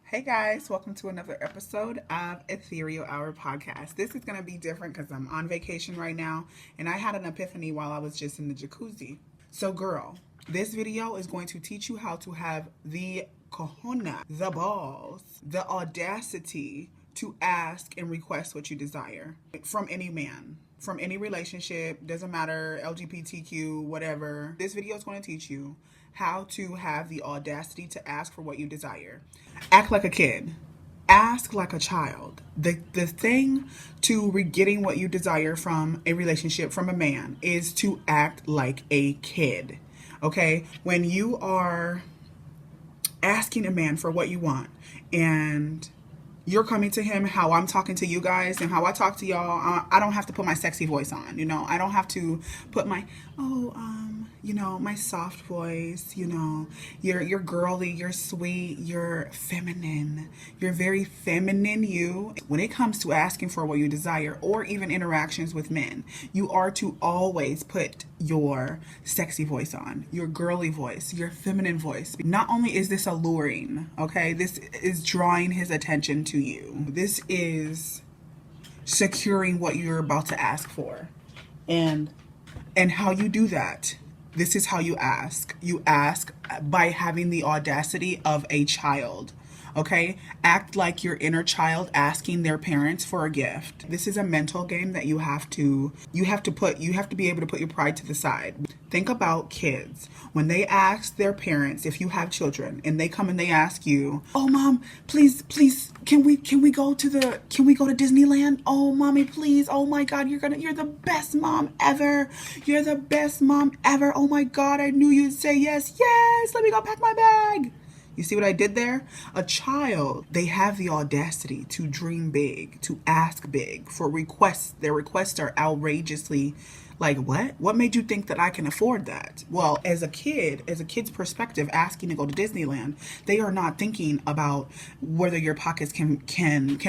Hey guys, welcome to another episode of Ethereal Hour Podcast. This is going to be different because I'm on vacation right now and I had an epiphany while I was just in the jacuzzi. So girl, this video is going to teach you how to have the cojones, the balls, the audacity to ask and request what you desire from any man, from any relationship, doesn't matter, LGBTQ, whatever. This video is going to teach you how to have the audacity to ask for what you desire. Act like a kid. Ask like a child. The thing to getting what you desire from a relationship, from a man, is to act like a kid. Okay? When you are asking a man for what you want and you're coming to him how I'm talking to you guys and how I talk to y'all, I don't have to put my sexy voice on, I don't have to put my, my soft voice, you're girly, you're sweet, you're feminine, you're very feminine, you. When it comes to asking for what you desire or even interactions with men, you are to always put your sexy voice on, your girly voice, your feminine voice. Not only is this alluring, okay, this is drawing his attention to you. This is securing what you're about to ask for. And how you do that, this is how you ask. You ask by having the audacity of a child. Okay? Act like your inner child asking their parents for a gift. This is a mental game that you have to be able to put your pride to the side. Think about kids. When they ask their parents, if you have children, and they come and they ask you, "Oh mom, please, can we go to Disneyland? Oh mommy, please. Oh my god, you're the best mom ever. You're the best mom ever. Oh my god, I knew you'd say yes. Yes, let me go pack my bag." You see what I did there? A child, they have the audacity to dream big, to ask big for requests. Their requests are outrageously like, what? What made you think that I can afford that? Well, as a kid's perspective, asking to go to Disneyland, they are not thinking about whether your pockets can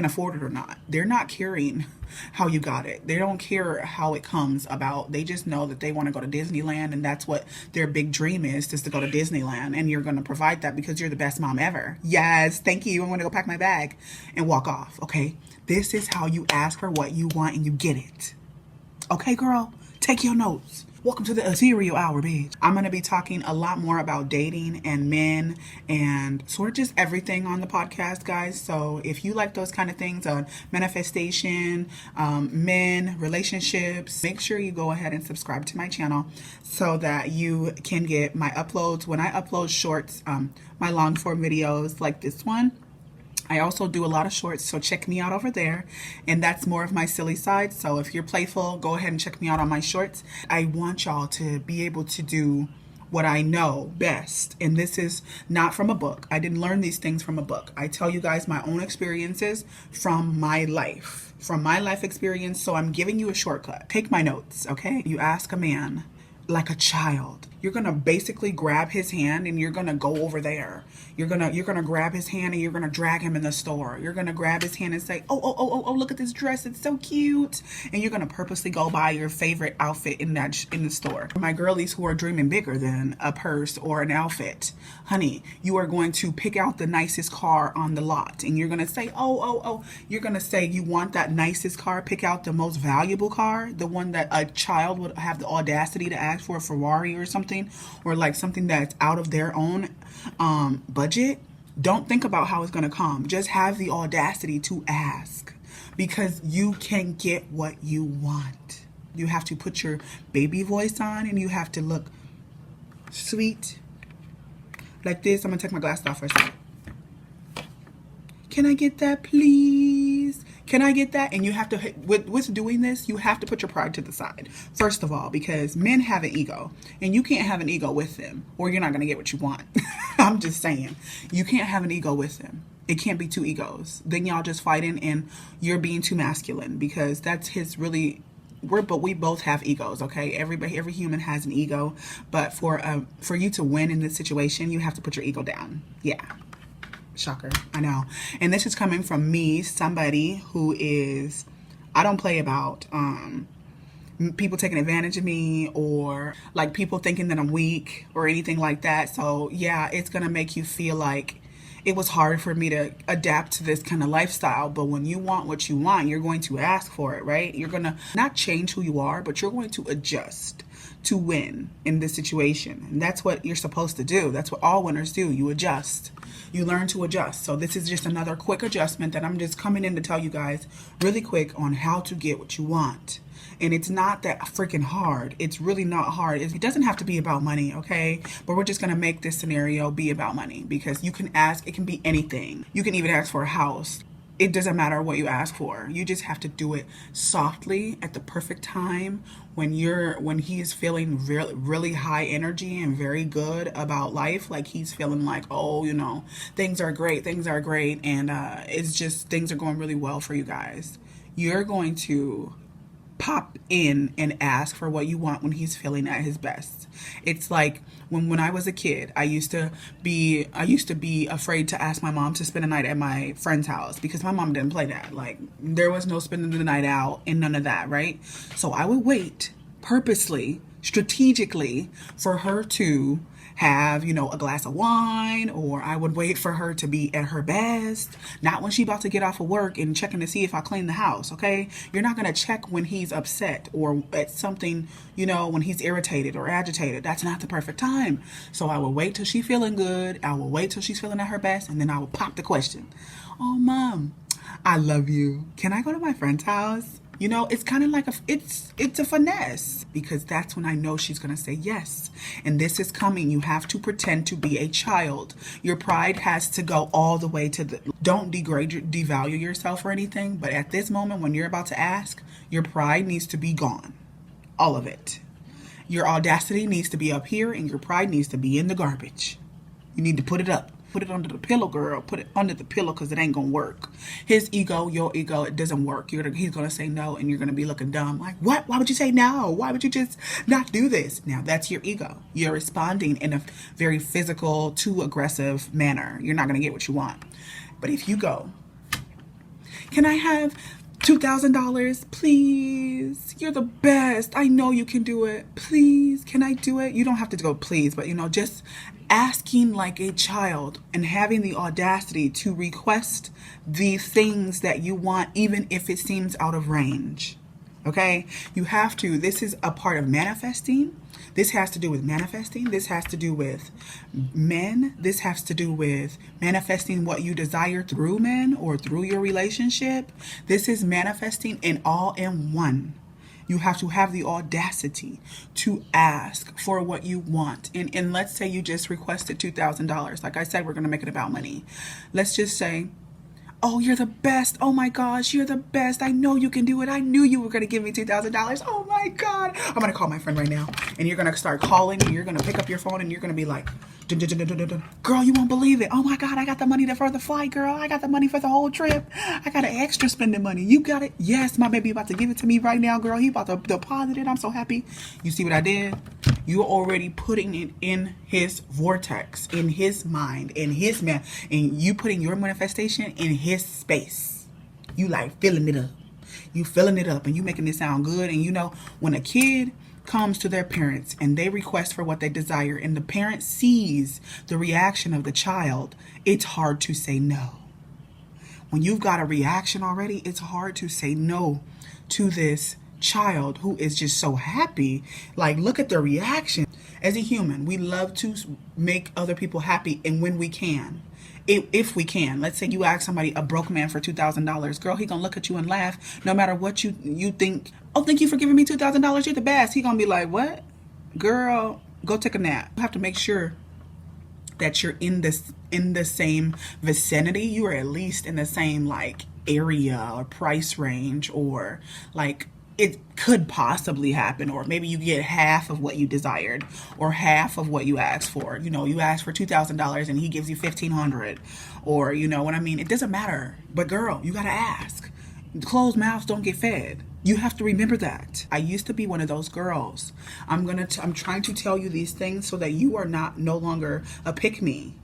afford it or not. They're not caring how you got it. They don't care how it comes about. They just know that they want to go to Disneyland, and that's what their big dream is, just to go to Disneyland. And you're going to provide that because you're the best mom ever. Yes, thank you. I'm going to go pack my bag and walk off. Okay, this is how you ask for what you want and you get it. Okay, girl, take your notes. Welcome to the Ethereal Hour, bitch. I'm going to be talking a lot more about dating and men and sort of just everything on the podcast, guys. So if you like those kind of things on manifestation, men, relationships, make sure you go ahead and subscribe to my channel so that you can get my uploads. When I upload shorts, my long form videos like this one, I also do a lot of shorts, so check me out over there. And that's more of my silly side. So if you're playful, go ahead and check me out on my shorts. I want y'all to be able to do what I know best. And this is not from a book. I didn't learn these things from a book. I tell you guys my own experiences from my life experience. So I'm giving you a shortcut. Take my notes, okay? You ask a man like a child. You're gonna basically grab his hand and you're gonna go over there. You're gonna grab his hand and you're gonna drag him in the store. You're gonna grab his hand and say, oh, look at this dress, it's so cute. And you're gonna purposely go buy your favorite outfit in the store. For my girlies who are dreaming bigger than a purse or an outfit, honey, you are going to pick out the nicest car on the lot and you're gonna say, you're gonna say you want that nicest car, pick out the most valuable car, the one that a child would have the audacity to ask for, a Ferrari or something, or like something that's out of their own budget. Don't think about how it's going to come. Just have the audacity to ask, because you can get what you want. You have to put your baby voice on and you have to look sweet like this. I'm going to take my glasses off for a second. Can I get that, please? Can I get that? And you have to, with doing this, you have to put your pride to the side. First of all, because men have an ego and you can't have an ego with them or you're not going to get what you want. I'm just saying, you can't have an ego with them. It can't be two egos. Then y'all just fighting and you're being too masculine, because that's his really, we both have egos, okay? Every human has an ego, but for you to win in this situation, you have to put your ego down. Yeah. Shocker, I know. And this is coming from me, somebody who is, I don't play about people taking advantage of me or like people thinking that I'm weak or anything like that. So yeah, it's gonna make you feel like it was hard for me to adapt to this kind of lifestyle. But when you want what you want, you're going to ask for it, right? You're going to not change who you are, but you're going to adjust to win in this situation. And that's what you're supposed to do. That's what all winners do. You adjust. You learn to adjust. So this is just another quick adjustment that I'm just coming in to tell you guys really quick on how to get what you want. And it's not that freaking hard. It's really not hard. It doesn't have to be about money, okay? But we're just going to make this scenario be about money, because you can ask, it can be anything. You can even ask for a house. It doesn't matter what you ask for. You just have to do it softly at the perfect time when he is feeling really high energy and very good about life. Like he's feeling like, oh, you know, things are great. And it's just, things are going really well for you guys. You're going to pop in and ask for what you want when he's feeling at his best. It's like when I was a kid, I used to be afraid to ask my mom to spend a night at my friend's house, because my mom didn't play that. Like, there was no spending the night out and none of that, right? So I would wait purposely, strategically, for her to have, you know, a glass of wine, or I would wait for her to be at her best, not when she about to get off of work and checking to see if I clean the house, okay? You're not going to check when he's upset or at something, you know, when he's irritated or agitated. That's not the perfect time. So I will wait till she's feeling good. I will wait till she's feeling at her best, and then I will pop the question. Oh, Mom, I love you. Can I go to my friend's house? You know, it's kind of like it's a finesse, because that's when I know she's going to say yes. And this is coming. You have to pretend to be a child. Your pride has to go all the way to don't devalue yourself or anything. But at this moment, when you're about to ask, your pride needs to be gone. All of it. Your audacity needs to be up here, and your pride needs to be in the garbage. You need to put it up. Put it under the pillow, girl. Put it under the pillow, because it ain't going to work. His ego, your ego, it doesn't work. He's going to say no, and you're going to be looking dumb. Like, what? Why would you say no? Why would you just not do this? Now, that's your ego. You're responding in a very physical, too aggressive manner. You're not going to get what you want. But if you go, can I have $2,000, please? You're the best. I know you can do it. Please, can I do it? You don't have to go please, but, you know, just asking like a child and having the audacity to request the things that you want, even if it seems out of range. Okay? You have to. This is a part of manifesting. This has to do with manifesting. This has to do with men. This has to do with manifesting what you desire through men or through your relationship. This is manifesting in all in one. You have to have the audacity to ask for what you want. And let's say you just requested $2,000. Like I said, we're going to make it about money. Let's just say, oh, you're the best. Oh my gosh, you're the best. I know you can do it. I knew you were going to give me $2,000. Oh my God. I'm going to call my friend right now. And you're going to start calling, and you're going to pick up your phone, and you're going to be like, dun, dun, dun, dun, dun, dun. Girl, you won't believe it. Oh my God, I got the money for the flight, girl. I got the money for the whole trip. I got an extra spending money. You got it? Yes, my baby about to give it to me right now, girl. He about to deposit it. I'm so happy. You see what I did? You're already putting it in his vortex, in his mind, in his man, and you putting your manifestation in his space. You like filling it up. You filling it up, and you making it sound good. And you know, when a kid comes to their parents and they request for what they desire, and the parent sees the reaction of the child, it's hard to say no. When you've got a reaction already, it's hard to say no to this child who is just so happy. Like, look at the reaction. As a human, we love to make other people happy, and when we can, if we can. Let's say you ask somebody, a broke man, for $2,000. Girl, he gonna look at you and laugh no matter what you think. Oh, thank you for giving me $2,000. You're the best. He gonna be like, what? Girl, go take a nap. You have to make sure that you're in the same vicinity. You are at least in the same like area or price range, or like it could possibly happen, or maybe you get half of what you desired or half of what you asked for. You know, you asked for $2,000 and he gives you $1,500, or you know what I mean? It doesn't matter. But girl, you gotta ask. Closed mouths don't get fed. You have to remember that. I used to be one of those girls. I'm trying to tell you these things so that you are no longer a pick me.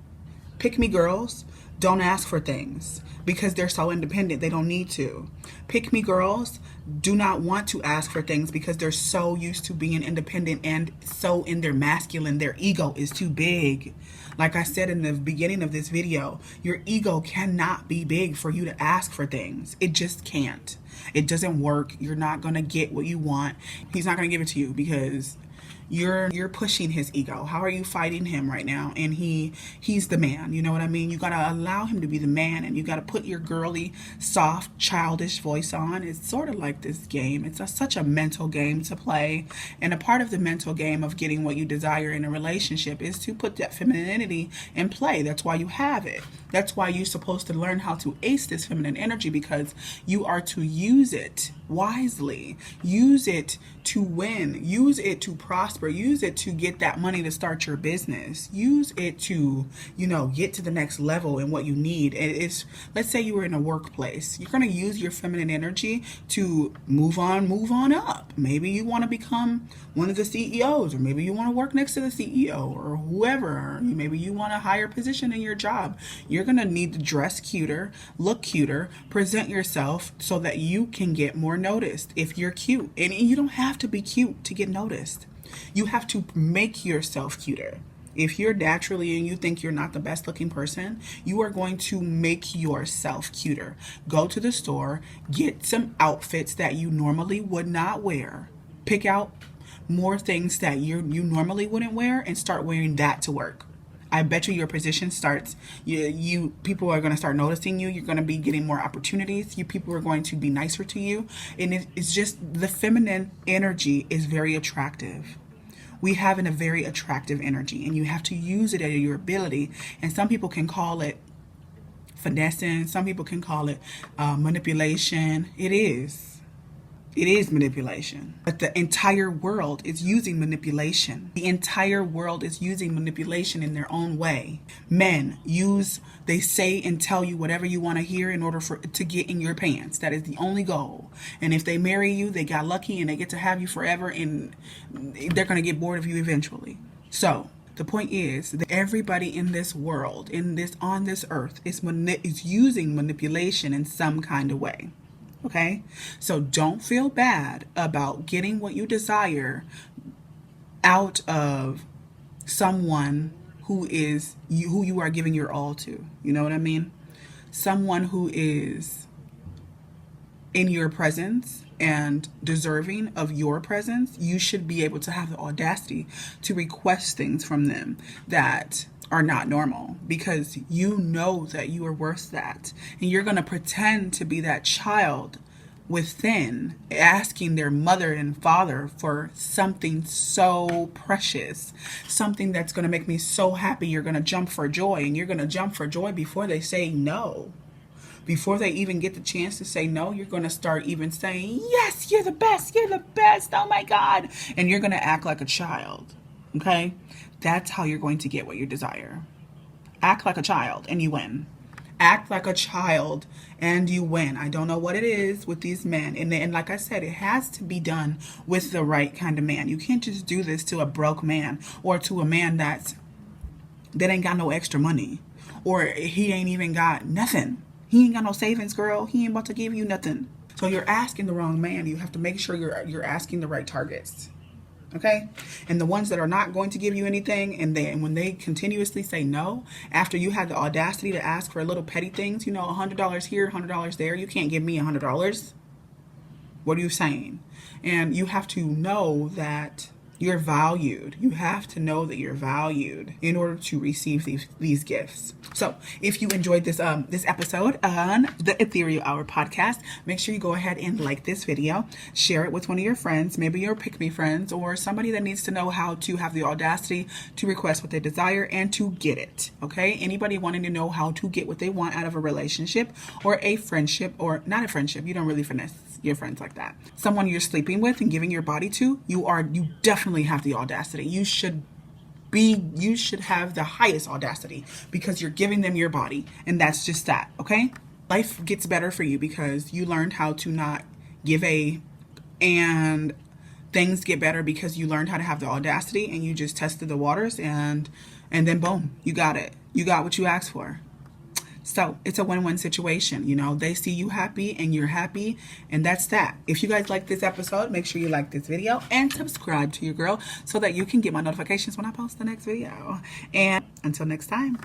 Pick me girls don't ask for things because they're so independent they don't need to. Pick me girls do not want to ask for things because they're so used to being independent and so in their masculine. Their ego is too big. Like I said in the beginning of this video, your ego cannot be big for you to ask for things. It just can't. It doesn't work. You're not going to get what you want. He's not going to give it to you because you're pushing his ego. How are you fighting him right now? And he's the man. You know what I mean? You got to allow him to be the man, and you got to put your girly, soft, childish voice on. It's sort of like this game. It's such a mental game to play. And a part of the mental game of getting what you desire in a relationship is to put that femininity in play. That's why you have it. That's why you're supposed to learn how to ace this feminine energy, because you are to use it wisely. Use it to win. Use it to prosper. Use it to get that money to start your business. Use it to, get to the next level in what you need. It's, let's say you were in a workplace. You're going to use your feminine energy to move on up. Maybe you want to become one of the CEOs, or maybe you want to work next to the CEO or whoever. Or maybe you want a higher position in your job. You're going to need to dress cuter, look cuter, present yourself so that you can get more noticed if you're cute. And you don't have to be cute to get noticed. You have to make yourself cuter. If you're naturally and you think you're not the best looking person, you are going to make yourself cuter. Go to the store, get some outfits that you normally would not wear. Pick out more things that you normally wouldn't wear and start wearing that to work. I bet you your position starts, people are going to start noticing you. You're going to be getting more opportunities. People are going to be nicer to you. And it's just, the feminine energy is very attractive. We have a very attractive energy, and you have to use it at your ability. And some people can call it finessing. Some people can call it manipulation. It is manipulation. But the entire world is using manipulation. The entire world is using manipulation in their own way. Men they say and tell you whatever you want to hear in order to get in your pants. That is the only goal. And if they marry you, they got lucky and they get to have you forever, and they're going to get bored of you eventually. So the point is that everybody in this world, on this earth, is using manipulation in some kind of way. Okay, so don't feel bad about getting what you desire out of someone who you are giving your all to. You know what I mean? Someone who is in your presence and deserving of your presence. You should be able to have the audacity to request things from them that are not normal, because you know that you are worth that, and you're going to pretend to be that child within, asking their mother and father for something so precious, something that's going to make me so happy. You're going to jump for joy, and you're going to jump for joy before they say no. Before they even get the chance to say no, you're going to start even saying, yes, you're the best, oh my God. And you're going to act like a child, okay? That's how you're going to get what you desire. Act like a child and you win. Act like a child and you win. I don't know what it is with these men. And like I said, it has to be done with the right kind of man. You can't just do this to a broke man, or to a man that ain't got no extra money, or he ain't even got nothing. He ain't got no savings, girl. He ain't about to give you nothing. So you're asking the wrong man. You have to make sure you're asking the right targets. Okay? And the ones that are not going to give you anything, and when they continuously say no, after you had the audacity to ask for little petty things, $100 here, $100 there, you can't give me $100. What are you saying? And you have to know that you're valued. You have to know that you're valued in order to receive these gifts. So if you enjoyed this episode on the Ethereal Hour podcast, make sure you go ahead and like this video, share it with one of your friends, maybe your pick-me friends, or somebody that needs to know how to have the audacity to request what they desire and to get it. Okay? Anybody wanting to know how to get what they want out of a relationship or a friendship, or not a friendship, you don't really finesse your friends like that. Someone you're sleeping with and giving your body to, you definitely have the audacity. You should have the highest audacity, because you're giving them your body, and that's just that. Okay? Life gets better for you because you learned how to not give and things get better because you learned how to have the audacity, and you just tested the waters, and then boom, you got it. You got what you asked for. So it's a win-win situation. You know, they see you happy and you're happy, and that's that. If you guys like this episode, make sure you like this video and subscribe to your girl so that you can get my notifications when I post the next video. And until next time.